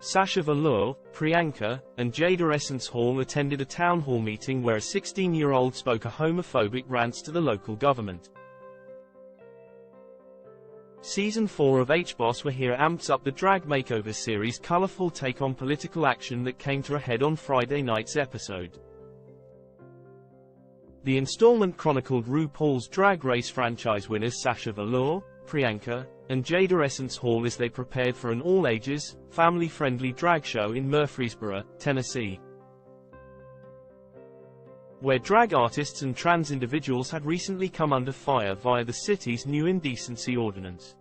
Sasha Velour, Priyanka, and Jada Essence Hall attended a town hall meeting where a 16-year-old spoke a homophobic rants to the local government. Season 4 of HBOS We're Here amps up the drag makeover series' colorful take on political action that came to a head on Friday night's episode. The installment chronicled RuPaul's Drag Race franchise winners Sasha Velour, Priyanka, and Jada Essence Hall as they prepared for an all-ages, family-friendly drag show in Murfreesboro, Tennessee, where drag artists and trans individuals had recently come under fire via the city's new indecency ordinance.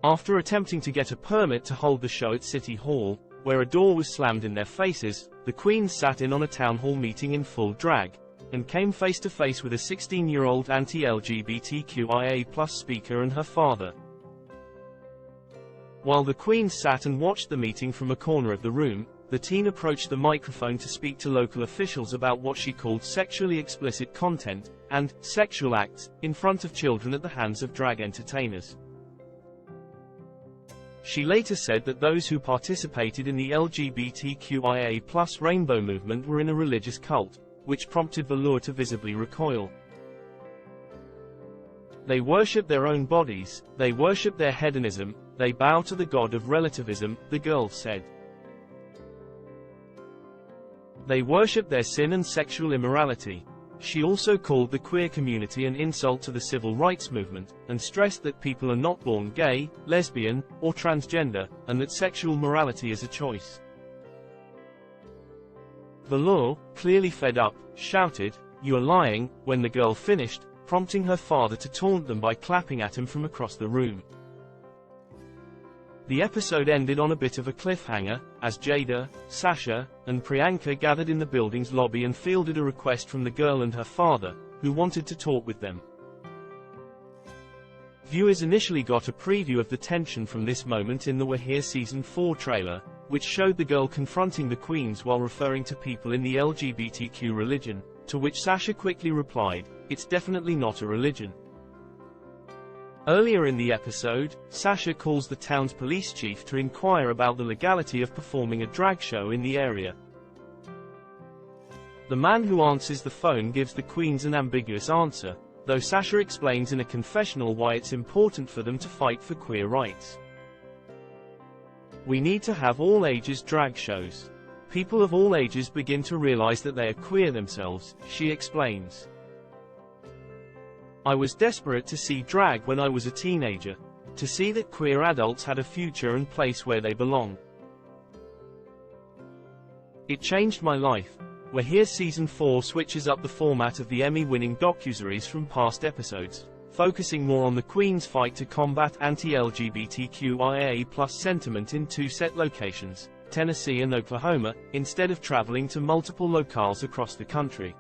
After attempting to get a permit to hold the show at City Hall, where a door was slammed in their faces, the queens sat in on a town hall meeting in full drag, and came face to face with a 16-year-old anti-LGBTQIA+ speaker and her father. While the queens sat and watched the meeting from a corner of the room, the teen approached the microphone to speak to local officials about what she called sexually explicit content, and sexual acts, in front of children at the hands of drag entertainers. She later said that those who participated in the LGBTQIA+ rainbow movement were in a religious cult, which prompted Velour to visibly recoil. They worship their own bodies, they worship their hedonism, they bow to the god of relativism, the girl said. They worship their sin and sexual immorality. She also called the queer community an insult to the civil rights movement, and stressed that people are not born gay, lesbian, or transgender, and that sexual morality is a choice. Velour, clearly fed up, shouted, "You are lying," when the girl finished, prompting her father to taunt them by clapping at him from across the room. The episode ended on a bit of a cliffhanger, as Jada, Sasha, and Priyanka gathered in the building's lobby and fielded a request from the girl and her father, who wanted to talk with them. Viewers initially got a preview of the tension from this moment in the We're Here Season 4 trailer, which showed the girl confronting the queens while referring to people in the LGBTQ religion, to which Sasha quickly replied, "It's definitely not a religion." Earlier in the episode, Sasha calls the town's police chief to inquire about the legality of performing a drag show in the area. The man who answers the phone gives the queens an ambiguous answer, though Sasha explains in a confessional why it's important for them to fight for queer rights. "We need to have all-ages drag shows. People of all ages begin to realize that they are queer themselves," she explains. "I was desperate to see drag when I was a teenager, to see that queer adults had a future and place where they belong. It changed my life." We're Here Season 4 switches up the format of the Emmy-winning docuseries from past episodes, focusing more on the Queen's fight to combat anti-LGBTQIA+ sentiment in two set locations, Tennessee and Oklahoma, instead of traveling to multiple locales across the country.